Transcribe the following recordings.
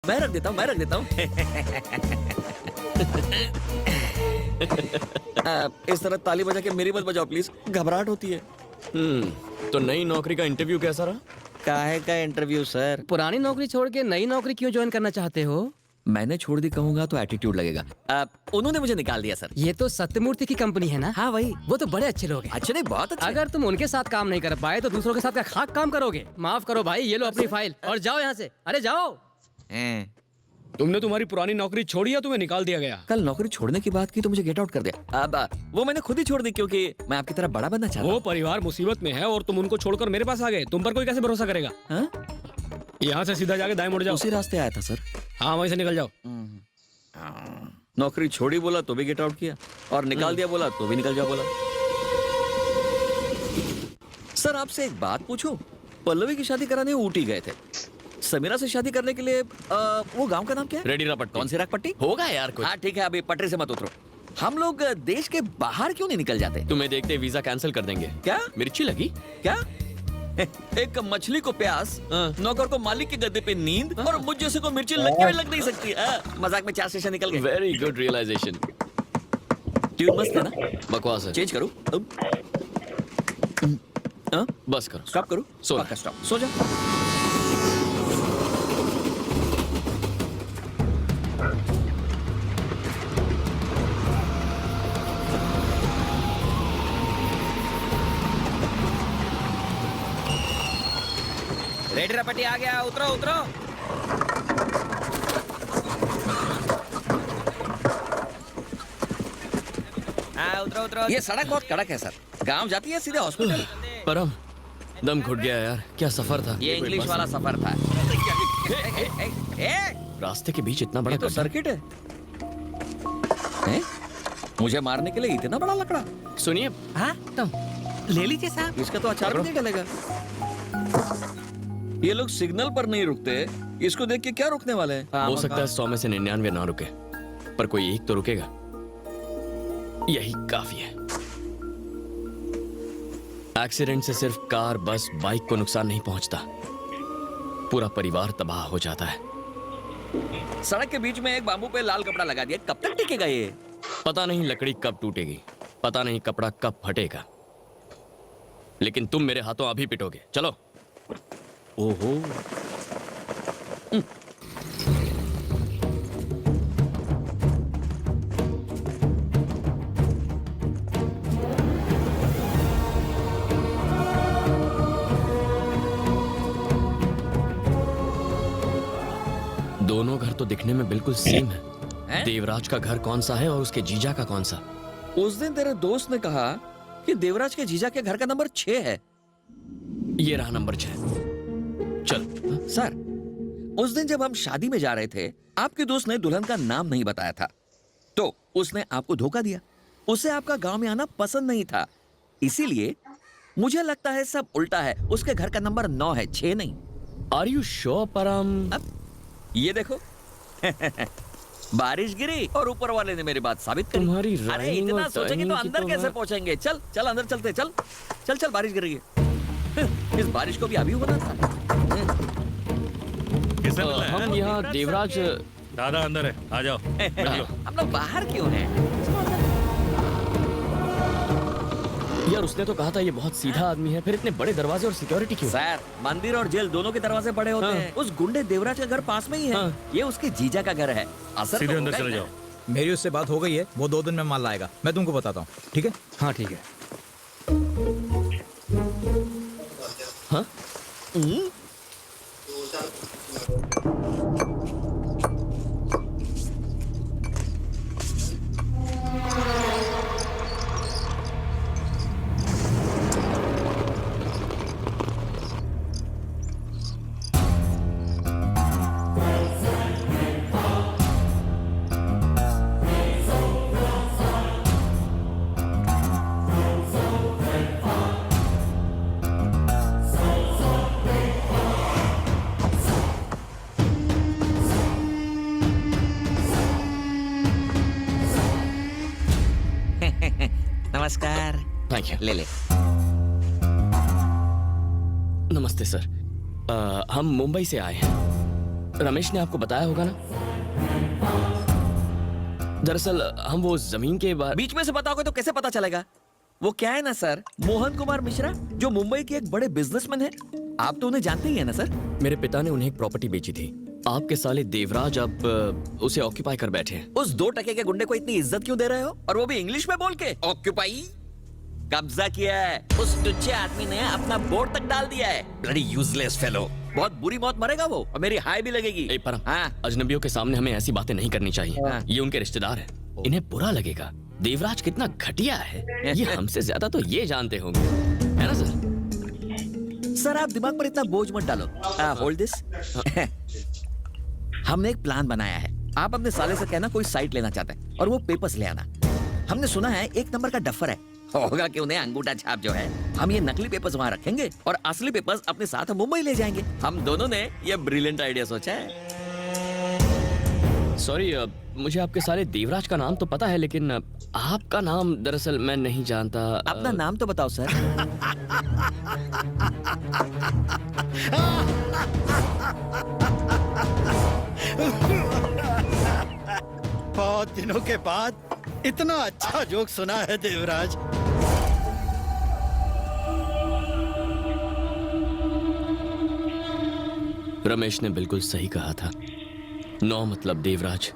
मैं रख देता हूँ, मैं रख देता हूँ। इस तरह ताली बजा के मेरी मत बजाओ प्लीज, घबराहट होती है। तो नई नौकरी का इंटरव्यू कैसा रहा? काहे का इंटरव्यू सर? पुरानी नौकरी छोड़ के नई नौकरी क्यों ज्वाइन करना चाहते हो? मैंने छोड़ दी कहूंगा तो एटीट्यूड लगेगा। उन्होंने मुझे निकाल दिया सर। ये तो सत्यमूर्ति की कंपनी है ना? हाँ वही। वो तो बड़े अच्छे लोग हैं। अच्छे नहीं, बहुत अच्छे। अगर तुम उनके साथ काम नहीं कर पाए तो दूसरों के साथ क्या खाक काम करोगे? माफ करो भाई, ये लो अपनी फाइल और जाओ यहाँ से। अरे जाओ। तुमने तुम्हारी पुरानी नौकरी छोड़ी या तुम्हें निकाल दिया गया? कल नौकरी छोड़ने की बात की तो मुझे गेट आउट कर दिया। अब वो मैंने खुद ही छोड़ दी क्योंकि मैं आपकी तरह बड़ा बनना चाहता वो हूँ। परिवार मुसीबत में है और तुम उनको छोड़कर मेरे पास आ गए। तुम पर कोई कैसे भरोसा करेगा? हाँ? यहाँ से सीधा जाके दाएं मुड़ जाओ। उसी रास्ते आया था सर। हाँ, वहीं से निकल जाओ। नौकरी छोड़ी बोला तो भी गेट आउट किया और निकाल दिया बोला तो भी निकल जाओ बोला। सर आपसे एक बात पूछूं? पल्लवी की शादी कराने ऊटी गए थे। समीरा से शादी करने के लिए वो गांव का नाम क्या है? रेडीरापट्टी। कौन सी रागपट्टी? होगा यार कुछ। हाँ ठीक है, अभी पटरी से मत उतरो। हम लोग देश के बाहर क्यों नहीं निकल जाते? तुम्हें देखते वीजा कैंसिल कर देंगे। क्या? मिर्ची लगी? क्या? एक मछली को प्यास, नौकर को मालिक के गद्दे पे नींद और मुझ जैसे को मिर्ची लग के भी लग नहीं सकती। मजाक में 4 स्टेशन निकल गए। Very good realisation. ट्यून मस्त है ना? बकवास है। चेंज करूं? बस करो। स्टॉप करूं? सो पक्का स्टॉप। सो जा। रेडीरापट्टी आ गया, उतरो उतरो। हाँ उतरो उतरो। ये सड़क बहुत कड़क है सर। गांव जाती है सीधे हॉस्पिटल। परम, दम घुट गया यार। क्या सफर था। ये इंग्लिश वाला सफर था। रास्ते के बीच इतना बड़ा ये तो गड्ढा। सर्किट है। हैं? मुझे मारने के लिए इतना बड़ा लकड़ा? सुनिए, हाँ तुम ले लीजिए साहब। इसका तो अचार भी नहीं डलेगा। ये लोग सिग्नल पर नहीं रुकते, इसको देख के क्या रुकने वाले हैं? हो सकता है 100 में से 99 ना रुके, पर कोई एक तो रुकेगा। यही काफी है। एक्सीडेंट से सिर्फ कार, बस, बाइक को नुकसान नहीं पहुंचता, पूरा परिवार तबाह हो जाता है। सड़क के बीच में एक बाम्बू पे लाल कपड़ा लगा दिया, कब तक टिकेगा ये? पता नहीं लकड़ी कब टूटेगी, पता नहीं कपड़ा कब फटेगा, लेकिन तुम मेरे हाथों अभी पिटोगे। चलो। ओहो। दोनों घर तो दिखने में बिल्कुल सेम है। हैं? देवराज का घर कौन सा है और उसके जीजा का कौन सा? उस दिन तेरे दोस्त ने कहा कि देवराज के जीजा के घर का नंबर 6 है। ये रहा नंबर 6। चल। सर, उस दिन जब हम शादी में जा रहे थे, आपके दोस्त ने दुल्हन का नाम नहीं बताया था, तो उसने आपको धोखा दिया। उसे आपका गांव में आना पसंद नहीं था, इसीलिए मुझे लगता है सब उल्टा है। उसके घर का नंबर 9 है, 6 नहीं। आर यू श्योर परम? अब ये देखो। बारिश गिरी और ऊपर वाले ने मेरी बात साबित करी। तुम्हारी अरे rhyming इतना और सोचेंगे तो timing की अंदर तो कैसे मैं- पहुंचेंगे? चल चल अंदर चलते। चल चल चल, बारिश गिर रही है। इस बारिश को भी अभी होना था। किसने मिलना है? हम यहाँ देवराज। दादा अंदर है, आ जाओ। हम लोग बाहर क्यों हैं? यार उसने तो कहा था ये बहुत सीधा आदमी है, फिर इतने बड़े दरवाजे और सिक्योरिटी क्यों? सर, मंदिर और जेल दोनों के दरवाजे बड़े होते हाँ। हैं। उस गुंडे देवराज का घर पास में ही है। हाँ। ये उसके जीजा का घर है। असर सीधे तो अंदर होगा ही चले ना। जाओ। मेरी उससे बात हो गई है, वो 2 दिन में माल लाएगा। मैं तुमको बताता हूँ, ठीक है? हाँ ठीक है। हाँ? नमस्कार। Thank you. ले ले। नमस्ते सर। हम मुंबई से आए हैं। रमेश ने आपको बताया होगा ना? दरअसल हम वो जमीन के बारे बीच में से बताओगे तो कैसे पता चलेगा? वो क्या है ना सर, मोहन कुमार मिश्रा जो मुंबई के एक बड़े बिजनेसमैन है। आप तो उन्हें जानते ही है ना सर। मेरे पिता ने उन्हें एक प्रॉपर्टी बेची थी। आपके साले देवराज अब उसे ऑक्यूपाई कर बैठे हैं। उस 2 टके के गुंडे को इतनी इज्जत क्यों दे रहे हो, और वो भी इंग्लिश में बोल के? ऑक्यूपाई कब्जा किया है। उस टुच्चे आदमी ने अपना बोर्ड तक डाल दिया है। Bloody useless fellow. बहुत बुरी मौत मरेगा वो, और मेरी हाय भी लगेगी। ए परम, हाँ। अजनबियों के सामने हमें ऐसी बातें नहीं करनी चाहिए। हाँ। ये उनके रिश्तेदार हैं, इन्हें बुरा लगेगा। देवराज कितना घटिया है ये हमसे ज्यादा तो ये जानते होंगे, है ना सर? सर आप दिमाग पर इतना बोझ मत डालो। Hold this. हमने एक प्लान बनाया है। आप अपने साले से कहना कोई साइट लेना चाहता है और वो पेपर्स ले आना। हमने सुना है 1 नंबर का डफर है। होगा कि उन्हें अंगूठा छाप जो है। हम ये नकली पेपर्स वहां रखेंगे और असली पेपर्स अपने साथ मुंबई ले जाएंगे। हम दोनों ने ये ब्रिलियंट आइडिया सोचा है। सॉरी, मुझे आपके साले देवराज का नाम तो पता है, लेकिन आपका नाम दरअसल मैं नहीं जानता। अपना नाम तो बताओ सर। बहुत दिनों के बाद इतना अच्छा जोक सुना है देवराज। रमेश ने बिल्कुल सही कहा था। 9 मतलब देवराज,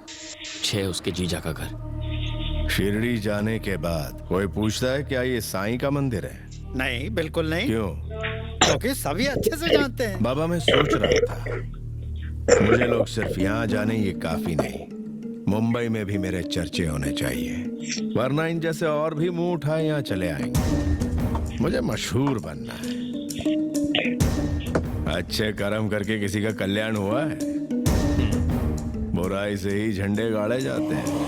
6 उसके जीजा का घर। शिरडी जाने के बाद कोई पूछता है क्या ये साईं का मंदिर है? नहीं, बिल्कुल नहीं। क्यों? क्योंकि सभी अच्छे से जानते हैं। बाबा मैं सोच रहा था मुझे लोग सिर्फ यहाँ जाने ये काफी नहीं, मुंबई में भी मेरे चर्चे होने चाहिए, वरना इन जैसे और भी मुंह उठाए यहाँ चले आएंगे। मुझे मशहूर बनना है। अच्छे कर्म करके किसी का कल्याण हुआ है? बुराई से ही झंडे गाड़े जाते हैं।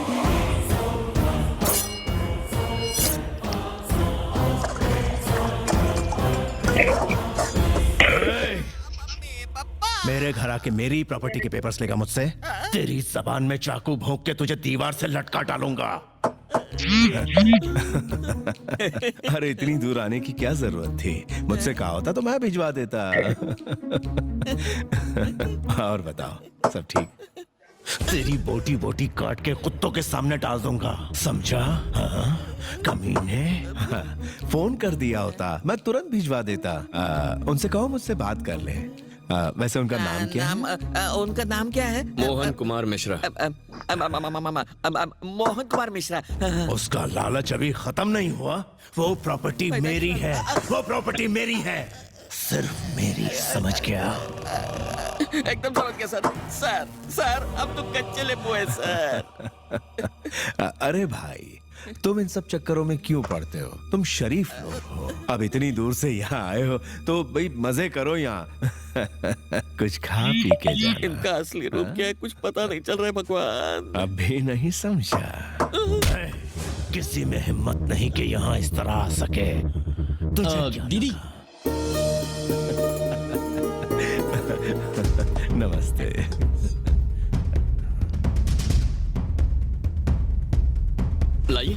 मेरे घर आके मेरी प्रॉपर्टी के पेपर्स लेगा मुझसे? तेरी जबान में चाकू भोंक के तुझे दीवार से लटका डालूंगा। अरे इतनी दूर आने की क्या जरूरत थी? मुझसे कहा होता तो मैं भिजवा देता। और बताओ, सब ठीक? तेरी बोटी बोटी काट के कुत्तों के सामने डाल दूंगा, समझा? हाँ? कमीने। हाँ, फोन कर दिया होता मैं तुरंत भिजवा देता। उनसे कहो मुझसे बात कर ले। वैसे उनका नाम क्या है? उनका नाम क्या है? मोहन कुमार मिश्रा। मोहन कुमार मिश्रा। उसका लालच अभी खत्म नहीं हुआ। वो प्रॉपर्टी मेरी है, वो प्रॉपर्टी मेरी है, सिर्फ मेरी, समझ गया? एकदम समझ गया सर। सर सर अब तो कच्चे लेबू है सर। अरे भाई, तुम इन सब चक्करों में क्यों पड़ते हो? तुम शरीफ लोग हो। अब इतनी दूर से यहाँ आए हो तो भाई मजे करो यहाँ। कुछ खा पी के जाना। इनका असली रूप क्या है कुछ पता नहीं चल रहा है भगवान। अभी नहीं समझा? किसी में हिम्मत नहीं कि यहाँ इस तरह आ सके। तुझे क्या दीदी। नमस्ते। लाइए।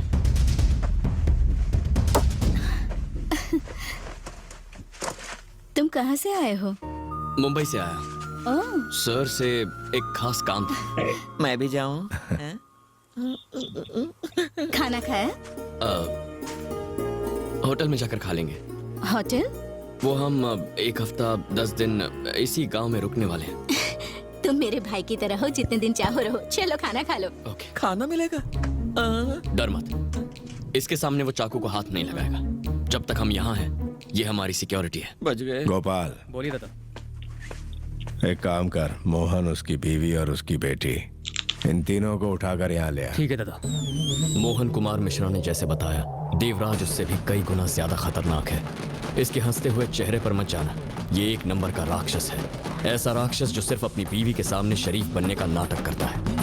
तुम कहाँ से आए हो? मुंबई से आया। ओह, सर से एक खास काम था। मैं भी जाऊं? खाना खाया? होटल में जाकर खा लेंगे। होटल? वो हम 1 हफ्ता 10 दिन इसी गांव में रुकने वाले हैं। तुम मेरे भाई की तरह हो, जितने दिन चाहो रहो। चलो खाना खा लो। ओके। खाना मिलेगा? डर मत, इसके सामने वो चाकू को हाथ नहीं लगाएगा। जब तक हम यहाँ हैं, ये हमारी सिक्योरिटी है। बच गए। गोपाल, बोलिए दादा। एक काम कर, मोहन, उसकी बीवी और उसकी बेटी, इन तीनों को उठाकर यहाँ ले आ। ठीक है दादा। मोहन कुमार मिश्रा ने जैसे बताया, देवराज उससे भी कई गुना ज्यादा खतरनाक है। इसके हंसते हुए चेहरे पर मत जाना, ये 1 नंबर का राक्षस है। ऐसा राक्षस जो सिर्फ अपनी बीवी के सामने शरीफ बनने का नाटक करता है।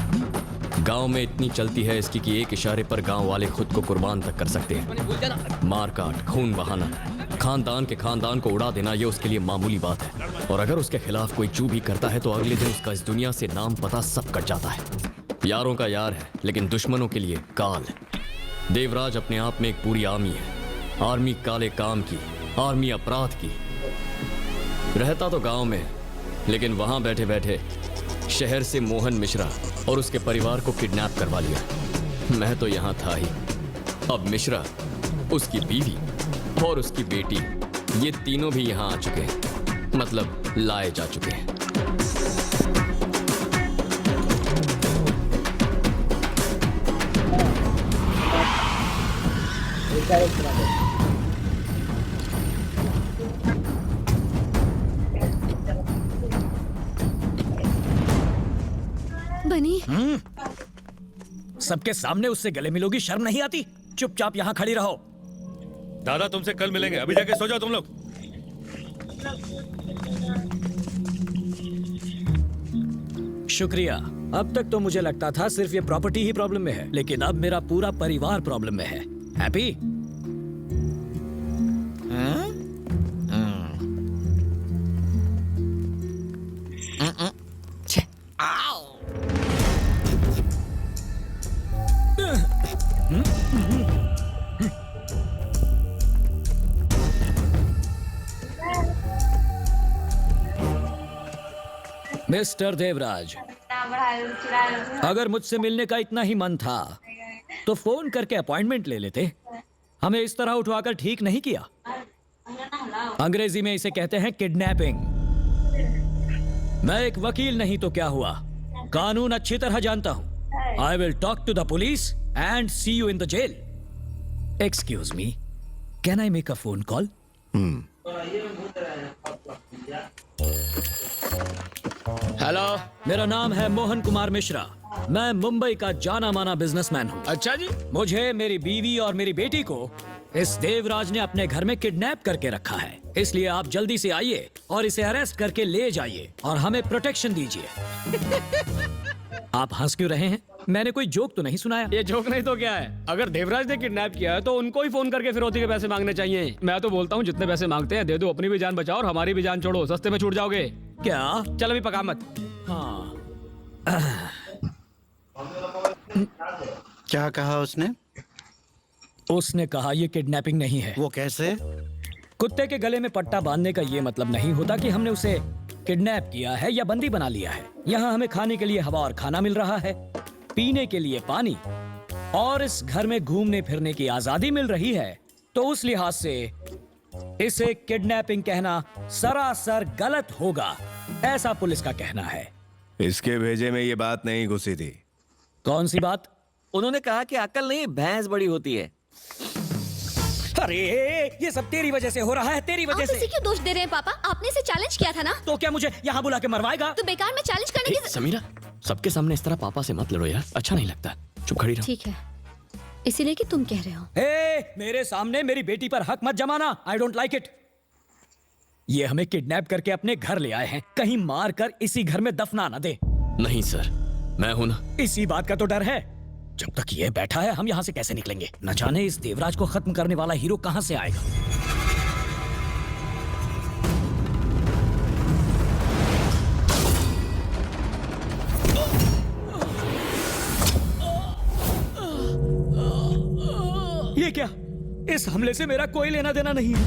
गांव में इतनी चलती है इसकी कि एक इशारे पर गांव वाले खुद को कुर्बान तक कर सकते हैं। मार काट, खून बहाना, खानदान के खानदान को उड़ा देना, ये उसके लिए मामूली बात है। और अगर उसके खिलाफ कोई चू भी करता है तो अगले दिन उसका इस दुनिया से नाम पता सब कट जाता है। यारों का यार है लेकिन दुश्मनों के लिए काल है। देवराज अपने आप में एक पूरी आर्मी है। आर्मी काले काम की, आर्मी अपराध की। रहता तो गांव में, लेकिन वहां बैठे बैठे शहर से मोहन मिश्रा और उसके परिवार को किडनैप करवा लिया। मैं तो यहाँ था ही। अब मिश्रा, उसकी बीवी और उसकी बेटी, ये तीनों भी यहाँ आ चुके हैं, मतलब लाए जा चुके हैं। बनी, सबके सामने उससे गले मिलोगी, शर्म नहीं आती? चुपचाप यहाँ खड़ी रहो। दादा तुमसे कल मिलेंगे, अभी जाके सो जाओ तुम लोग। शुक्रिया। अब तक तो मुझे लगता था सिर्फ ये प्रॉपर्टी ही प्रॉब्लम में है, लेकिन अब मेरा पूरा परिवार प्रॉब्लम में है। हैप्पी? मिस्टर देवराज, अगर मुझसे मिलने का इतना ही मन था तो फोन करके अपॉइंटमेंट ले लेते। हमें इस तरह उठवाकर ठीक नहीं किया। अंग्रेजी में इसे कहते हैं किडनैपिंग। मैं एक वकील नहीं तो क्या हुआ, कानून अच्छी तरह जानता हूं। I will talk to the police and see you in the jail. Excuse me, can I make a phone call? Hello, मेरा नाम है मोहन कुमार मिश्रा। मैं मुंबई का जाना माना बिजनेसमैन हूँ। अच्छा जी। मुझे, मेरी बीवी और मेरी बेटी को इस देवराज ने अपने घर में किडनैप करके रखा है। इसलिए आप जल्दी से आइए और इसे अरेस्ट करके ले जाइए और हमें प्रोटेक्शन दीजिए। आप हंस क्यों रहे हैं? मैंने कोई जोक तो नहीं सुनाया। ये जोक नहीं तो क्या है? अगर देवराज ने किडनैप किया है तो उनको ही फोन करके फिरौती के पैसे मांगने चाहिए। मैं तो बोलता हूँ जितने पैसे मांगते हैं दे दो, अपनी भी जान बचाओ और हमारी भी जान छोड़ो, सस्ते में छूट जाओगे। क्या? चल अभी पका मत। हाँ, क्या कहा उसने? उसने कहा ये किडनैपिंग नहीं है। वो कैसे? कुत्ते के गले में पट्टा बांधने का ये मतलब नहीं होता कि हमने उसे किडनैप किया है या बंदी बना लिया है। यहाँ हमें खाने के लिए हवा और खाना मिल रहा है, पीने के लिए पानी और इस घर में घूमने फिरने की आजादी मिल रही है। तो उस लिहाज से इसे किडनैपिंग कहना सरासर गलत होगा, ऐसा पुलिस का कहना है। इसके भेजे में ये बात नहीं घुसी थी। कौन सी बात? उन्होंने कहा कि अकल नहीं, भैंस बड़ी होती है। अरे ये सब तेरी वजह से हो रहा है, तेरी वजह आप इसे से। क्यों दोष दे रहे हैं पापा? आपने इसे चैलेंज किया था ना? तो क्या मुझे यहाँ बुला के मरवाएगा? तो बेकार में चैलेंज करने की। समीरा, सबके सामने इस तरह पापा से मत लड़ो यार, अच्छा नहीं लगता। चुप खड़ी रहो। ठीक है, इसीलिए कि तुम कह रहे हो। मेरे सामने मेरी बेटी पर हक मत जमाना। I don't like it. ये हमें किडनैप करके अपने घर ले आए हैं, कहीं मार कर इसी घर में दफना ना दे। नहीं सर, मैं हूं ना। इसी बात का तो डर है। जब तक ये बैठा है हम यहाँ से कैसे निकलेंगे? न जाने इस देवराज को खत्म करने वाला हीरो कहाँ से आएगा। ये क्या? इस हमले से मेरा कोई लेना देना नहीं है।